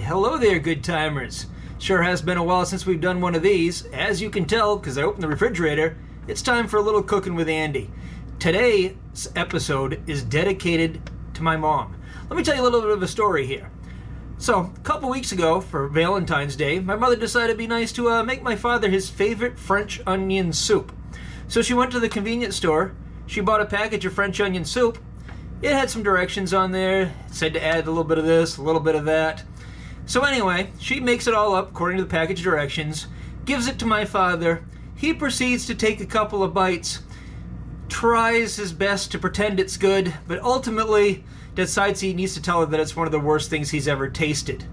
hello there, good timers. Sure has been a while since we've done one of these. As you can tell, because I opened the refrigerator, it's time for a little cooking with Andy. Today's episode is dedicated to my mom. Let me tell you a little bit of a story here. So, a couple weeks ago, for Valentine's Day, my mother decided it'd be nice to make my father his favorite French onion soup. So she went to the convenience store, she bought a package of French onion soup. It had some directions on there, it said to add a little bit of this, a little bit of that. So anyway, she makes it all up according to the package directions, gives it to my father. He proceeds to take a couple of bites, tries his best to pretend it's good, but ultimately decides he needs to tell her that it's one of the worst things he's ever tasted.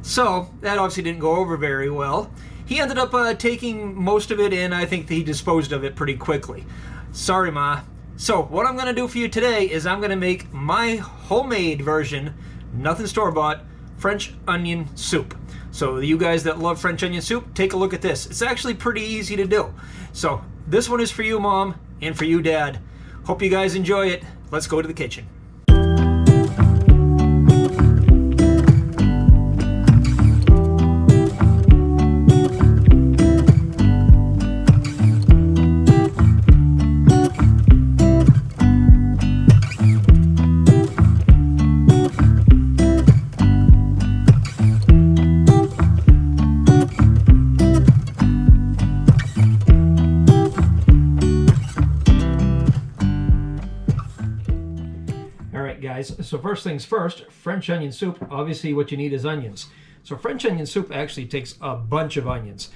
So that obviously didn't go over very well. He ended up taking most of it in. I think that he disposed of it pretty quickly. Sorry, Ma. So what I'm going to do for you today is I'm going to make my homemade version, nothing store-bought, French onion soup. So you guys that love French onion soup, take a look at this. It's actually pretty easy to do. So this one is for you, Mom, and for you, Dad. Hope you guys enjoy it. Let's go to the kitchen. So first things first, French onion soup, obviously what you need is onions. So French onion soup actually takes a bunch of onions.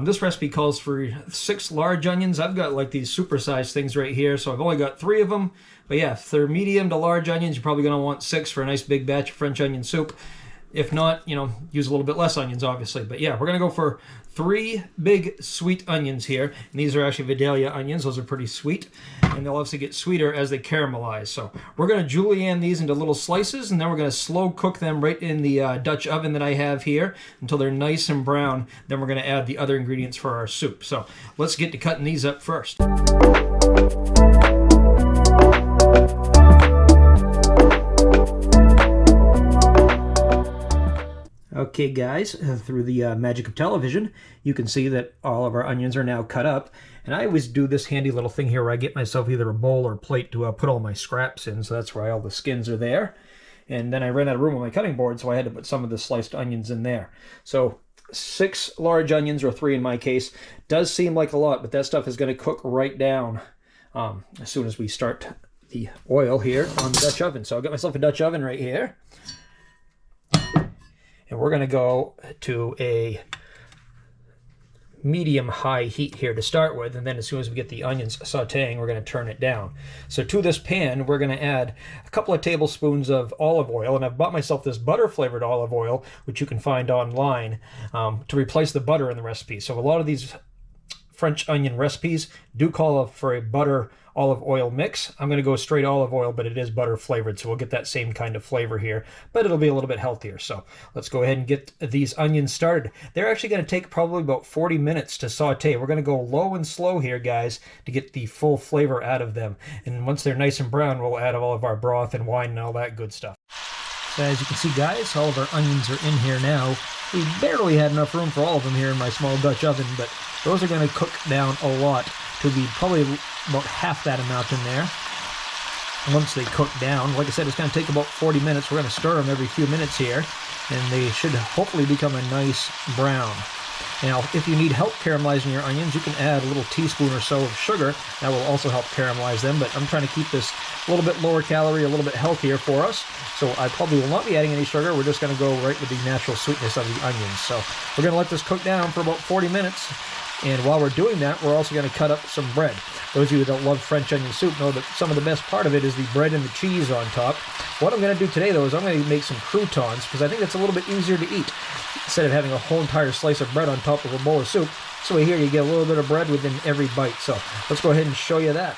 This recipe calls for 6 large onions. I've got like these supersized things right here, so I've only got 3 of them. But yeah, if they're medium to large onions, you're probably going to want 6 for a nice big batch of French onion soup. If not, use a little bit less onions, obviously. But yeah, we're going to go for 3 big sweet onions here. And these are actually Vidalia onions. Those are pretty sweet. And they'll obviously get sweeter as they caramelize. So we're going to julienne these into little slices, and then we're going to slow cook them right in the Dutch oven that I have here until they're nice and brown. Then we're going to add the other ingredients for our soup. So let's get to cutting these up first. Okay guys, through the magic of television, you can see that all of our onions are now cut up. And I always do this handy little thing here where I get myself either a bowl or a plate to put all my scraps in, so that's why all the skins are there. And then I ran out of room on my cutting board, so I had to put some of the sliced onions in there. So 6 large onions, or 3 in my case, does seem like a lot, but that stuff is going to cook right down as soon as we start the oil here on the Dutch oven. So I'll get myself a Dutch oven right here. And we're going to go to a medium-high heat here to start with, and then as soon as we get the onions sauteing, we're going to turn it down. So to this pan, we're going to add a couple of tablespoons of olive oil, and I've bought myself this butter-flavored olive oil, which you can find online, to replace the butter in the recipe. So a lot of these French onion recipes do call for a butter olive oil mix. I'm going to go straight olive oil, but it is butter flavored, so we'll get that same kind of flavor here, but it'll be a little bit healthier. So let's go ahead and get these onions started. They're actually going to take probably about 40 minutes to saute. We're going to go low and slow here, guys, to get the full flavor out of them. And once they're nice and brown, we'll add all of our broth and wine and all that good stuff. So as you can see, guys, all of our onions are in here now. We barely had enough room for all of them here in my small Dutch oven, but those are going to cook down a lot to be probably about half that amount in there. Once they cook down, like I said, it's going to take about 40 minutes. We're going to stir them every few minutes here, and they should hopefully become a nice brown. Now, if you need help caramelizing your onions, you can add a little teaspoon or so of sugar. That will also help caramelize them, but I'm trying to keep this a little bit lower calorie, a little bit healthier for us. So I probably will not be adding any sugar. We're just going to go right with the natural sweetness of the onions. So we're going to let this cook down for about 40 minutes. And while we're doing that, we're also going to cut up some bread. Those of you that love French onion soup know that some of the best part of it is the bread and the cheese on top. What I'm going to do today, though, is I'm going to make some croutons, because I think it's a little bit easier to eat instead of having a whole entire slice of bread on top of a bowl of soup. So here you get a little bit of bread within every bite. So let's go ahead and show you that.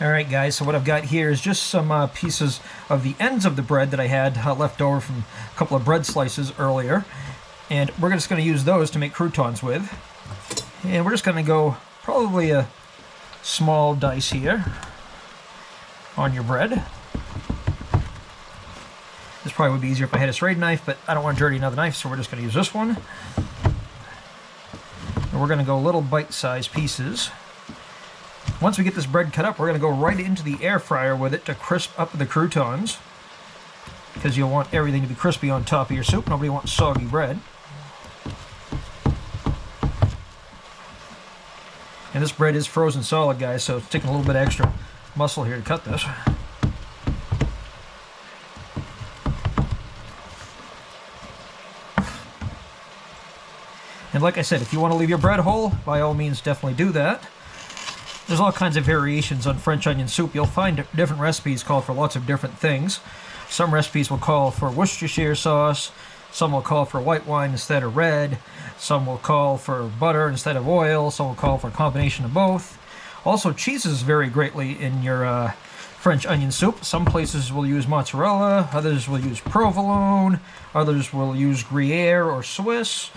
Alright guys, so what I've got here is just some pieces of the ends of the bread that I had left over from a couple of bread slices earlier. And we're just going to use those to make croutons with. And we're just going to go probably a small dice here on your bread. This Probably would be easier if I had a serrated knife, but I don't want to dirty another knife, so we're just going to use this one. And we're going to go little bite-sized pieces. Once we get this bread cut up, we're going to go right into the air fryer with it to crisp up the croutons, because you'll want everything to be crispy on top of your soup. Nobody wants soggy bread. And this bread is frozen solid, guys, so it's taking a little bit extra muscle here to cut this. And like I said, if you want to leave your bread whole, by all means definitely do that. There's all kinds of variations on French onion soup. You'll find different recipes call for lots of different things. Some recipes will call for Worcestershire sauce, some will call for white wine instead of red, some will call for butter instead of oil, some will call for a combination of both. Also, cheeses vary greatly in your French onion soup. Some places will use mozzarella, others will use provolone, others will use Gruyere or Swiss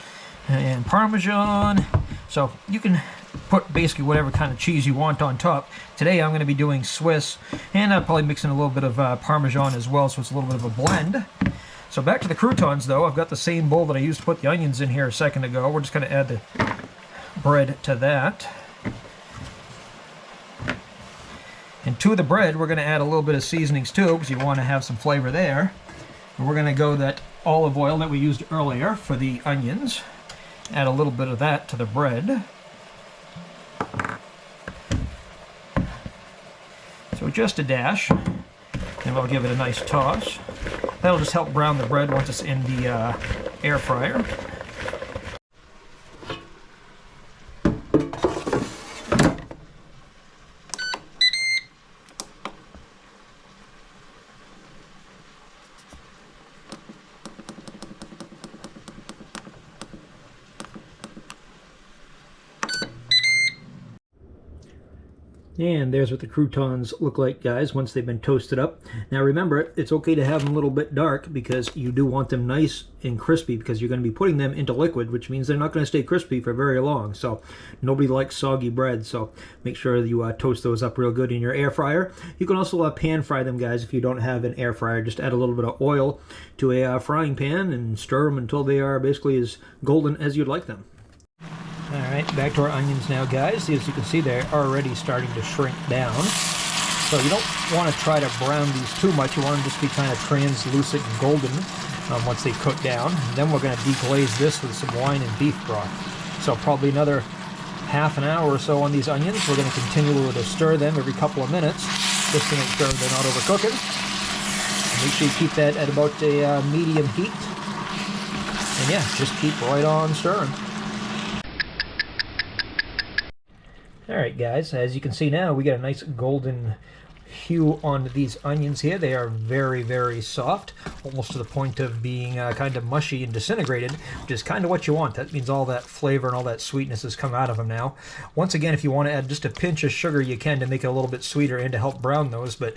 and Parmesan. So you can put basically whatever kind of cheese you want on top. Today I'm going to be doing Swiss, and I'll probably mix in a little bit of Parmesan as well, so it's a little bit of a blend. So back to the croutons though. I've got the same bowl that I used to put the onions in here a second ago. We're just going to add the bread to that. And to the bread we're going to add a little bit of seasonings too, because you want to have some flavor there. And we're going to go that olive oil that we used earlier for the onions. Add a little bit of that to the bread. So just a dash, and we'll give it a nice toss. That'll just help brown the bread once it's in the air fryer. And there's what the croutons look like, guys, once they've been toasted up. Now remember, it's okay to have them a little bit dark because you do want them nice and crispy, because you're going to be putting them into liquid, which means they're not going to stay crispy for very long. So nobody likes soggy bread, so make sure you toast those up real good in your air fryer. You can also pan fry them, guys, if you don't have an air fryer. Just add a little bit of oil to a frying pan and stir them until they are basically as golden as you'd like them. Alright, back to our onions now, guys. As you can see, they're already starting to shrink down. So you don't want to try to brown these too much. You want them to just be kind of translucent and golden once they cook down. And then we're going to deglaze this with some wine and beef broth. So probably another half an hour or so on these onions. We're going to continue to stir them every couple of minutes just to make sure they're not overcooking. Make sure you keep that at about a medium heat. And yeah, just keep right on stirring. Alright guys, as you can see now, we got a nice golden hue on these onions here. They are very, very soft, almost to the point of being kind of mushy and disintegrated, which is kind of what you want. That means all that flavor and all that sweetness has come out of them now. Once again, if you want to add just a pinch of sugar, you can, to make it a little bit sweeter and to help brown those, but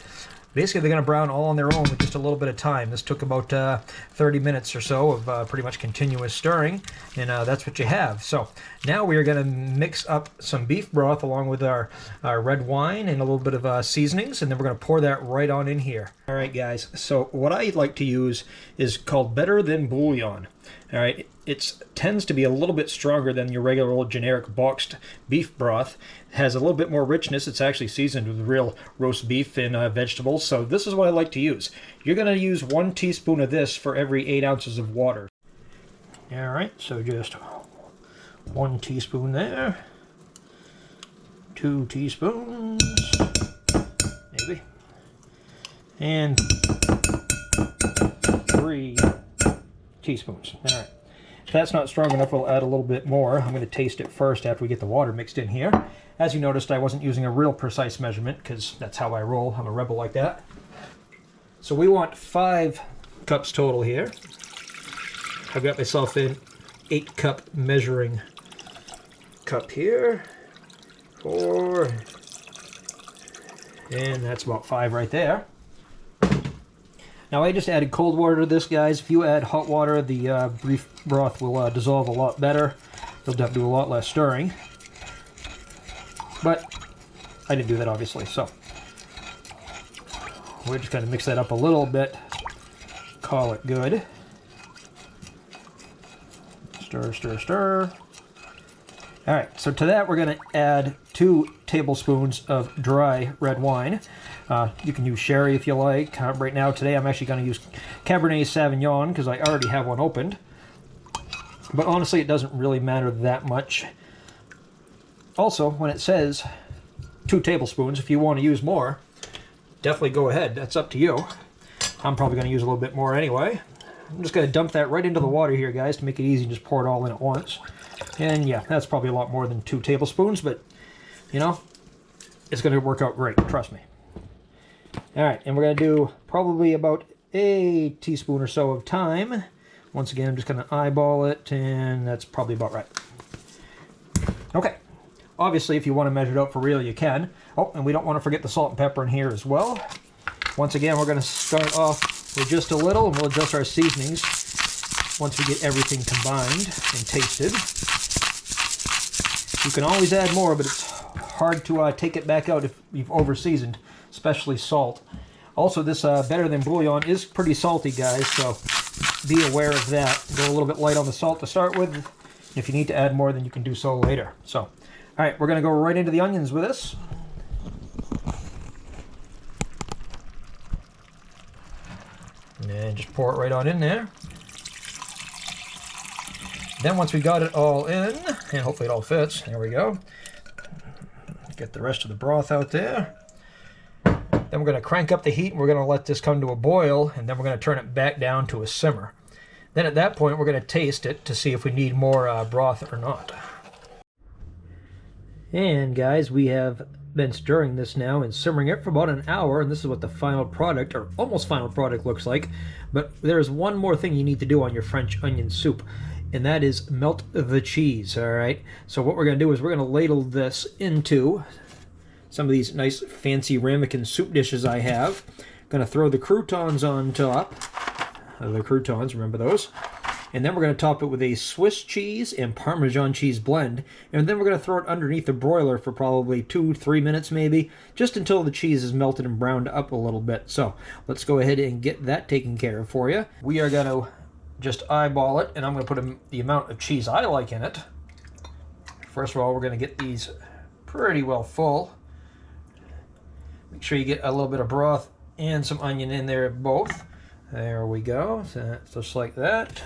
basically they're going to brown all on their own with just a little bit of time. This took about 30 minutes or so of pretty much continuous stirring, and that's what you have. So now we are going to mix up some beef broth along with our red wine and a little bit of seasonings, and then we're going to pour that right on in here. All right, guys, so what I like to use is called Better Than Bouillon. All right, it tends to be a little bit stronger than your regular old generic boxed beef broth. It has a little bit more richness. It's actually seasoned with real roast beef and vegetables. So this is what I like to use. You're going to use 1 teaspoon of this for every 8 ounces of water. All right, so just 1 teaspoon there. 2 teaspoons, maybe. And 3 teaspoons. All right. If that's not strong enough, we'll add a little bit more. I'm going to taste it first after we get the water mixed in here. As you noticed, I wasn't using a real precise measurement because that's how I roll. I'm a rebel like that. So we want 5 cups total here. I've got myself an 8-cup measuring cup here. 4. And that's about 5 right there. Now I just added cold water to this, guys. If you add hot water, the beef broth will dissolve a lot better. You'll have to do a lot less stirring. But I didn't do that, obviously, so we're just going to mix that up a little bit. call it good. Stir, stir, stir. All right, so to that we're going to add 2 tablespoons of dry red wine. You can use sherry if you like. Right now, today, I'm actually going to use Cabernet Sauvignon because I already have one opened. But honestly, it doesn't really matter that much. Also, when it says 2 tablespoons, if you want to use more, definitely go ahead. That's up to you. I'm probably going to use a little bit more anyway. I'm just going to dump that right into the water here, guys, to make it easy and just pour it all in at once. And yeah, that's probably a lot more than 2 tablespoons, but, you know, it's going to work out great, trust me. All right, and we're going to do probably about a teaspoon or so of thyme. Once again, I'm just going to eyeball it, and that's probably about right. Okay, obviously, if you want to measure it out for real, you can. Oh, and we don't want to forget the salt and pepper in here as well. Once again, we're going to start off with just a little, and we'll adjust our seasonings once we get everything combined and tasted. You can always add more, but it's hard to take it back out if you've over-seasoned, especially salt. Also, this Better Than Bouillon is pretty salty, guys, so be aware of that. Go a little bit light on the salt to start with. If you need to add more, then you can do so later. So, all right, we're going to go right into the onions with this. And just pour it right on in there. Then once we got it all in, and hopefully it all fits, there we go. Get the rest of the broth out there. Then we're going to crank up the heat, and we're going to let this come to a boil, and then we're going to turn it back down to a simmer. Then at that point, we're going to taste it to see if we need more broth or not. And guys, we have been stirring this now and simmering it for about an hour, and this is what the final product, or almost final product, looks like. But there's one more thing you need to do on your French onion soup, and that is melt the cheese, all right? So what we're going to do is we're going to ladle this into some of these nice fancy ramekin soup dishes I have. Going to throw the croutons on top. The croutons, remember those? And then we're going to top it with a Swiss cheese and Parmesan cheese blend. And then we're going to throw it underneath the broiler for probably 2-3 minutes maybe, just until the cheese is melted and browned up a little bit. So let's go ahead and get that taken care of for you. We are going to just eyeball it, and I'm going to put the amount of cheese I like in it. First of all, we're going to get these pretty well full. Make sure you get a little bit of broth and some onion in there both. There we go, so just like that.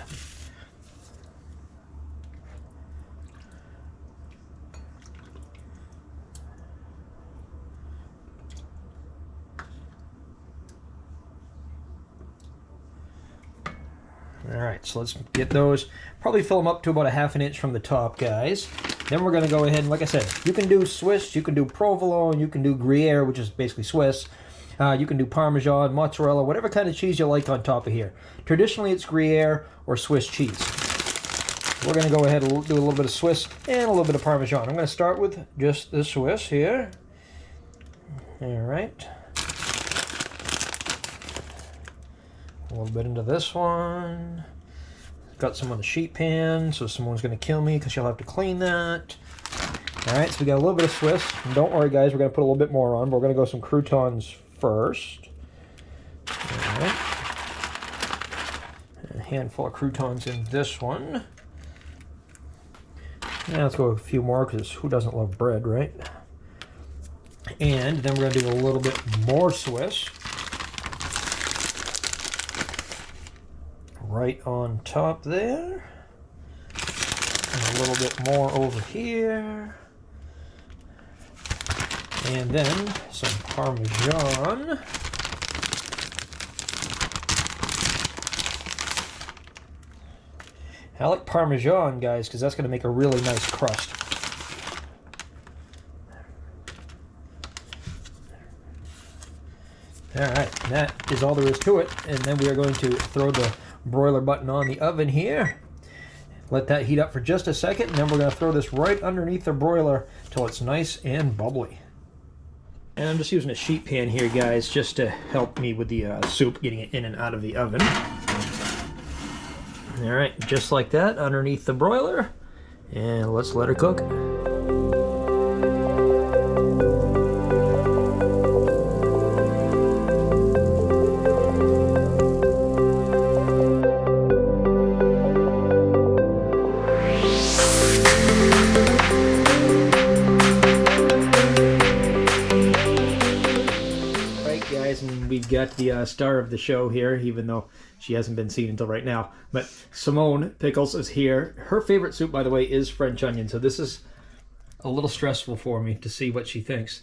All right, so let's get those. Probably fill them up to about a ½ inch from the top, guys. Then we're going to go ahead and, like I said, you can do Swiss, you can do provolone, you can do Gruyere, which is basically Swiss. You can do Parmesan, mozzarella, whatever kind of cheese you like on top of here. Traditionally, it's Gruyere or Swiss cheese. We're going to go ahead and do a little bit of Swiss and a little bit of Parmesan. I'm going to start with just the Swiss here. All right. A little bit into this one. Got some on the sheet pan, so someone's going to kill me because she'll have to clean that. All right, so we got a little bit of Swiss. And don't worry, guys, we're going to put a little bit more on, but we're going to go some croutons first. All right. A handful of croutons in this one. Now let's go a few more, because who doesn't love bread, right? And then we're going to do a little bit more Swiss. Right on top there. And a little bit more over here. And then some Parmesan. I like Parmesan, guys, because that's going to make a really nice crust. All right, that is all there is to it. And then we are going to throw the broiler button on the oven here. Let that heat up for just a second, and then we're going to throw this right underneath the broiler till it's nice and bubbly. And I'm just using a sheet pan here, guys, just to help me with the soup, getting it in and out of the oven. All right, just like that, underneath the broiler, and let's let her cook. got the star of the show here, even though she hasn't been seen until right now. But Simone Pickles is here. Her favorite soup, by the way, is French onion. So this is a little stressful for me to see what she thinks.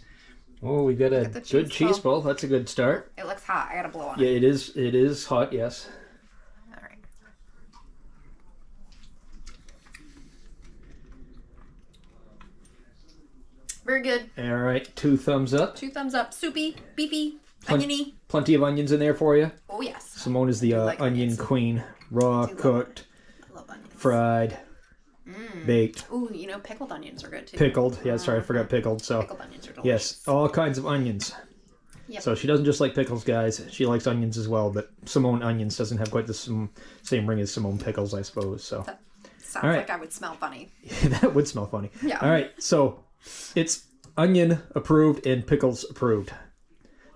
Oh, we got a good cheese bowl. That's a good start. It looks hot. I gotta blow on it. Yeah, it is. It is hot. Yes. All right. Very good. All right. 2 thumbs up. 2 thumbs up. Soupy, beefy, oniony. Plenty of onions in there for you. Oh yes. Simone is the onion queen. Raw, cooked, I love onions. fried, baked. Ooh, you know, pickled onions are good too. Pickled. Yeah, sorry, I forgot pickled. So pickled onions are delicious. yes, all kinds of onions. Yep. So she doesn't just like pickles, guys. She likes onions as well. But Simone Onions doesn't have quite the same ring as Simone Pickles, I suppose. So That sounds like I would smell funny. that would smell funny. Yeah. All right, so it's onion approved and pickles approved.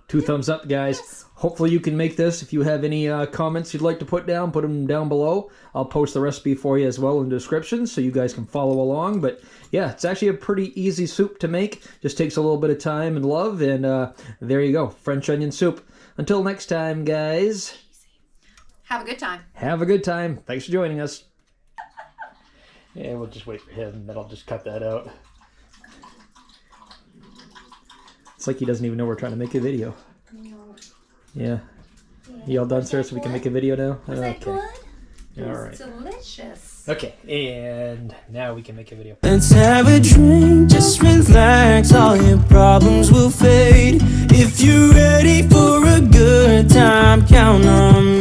2 thumbs up, guys. Yes. Hopefully you can make this. If you have any comments you'd like to put them down below. I'll post the recipe for you as well in the description so you guys can follow along. But yeah, it's actually a pretty easy soup to make. Just takes a little bit of time and love. And there you go, French onion soup. Until next time, guys. Have a good time. Have a good time. Thanks for joining us. Yeah, we'll just wait for him, then I'll just cut that out. It's like he doesn't even know we're trying to make a video. No. Yeah. You all done, sir, so we can make a video now? Was that good? All right. It's delicious. Okay, and now we can make a video. Let's have a drink, just relax, all your problems will fade. If you're ready for a good time, count on me.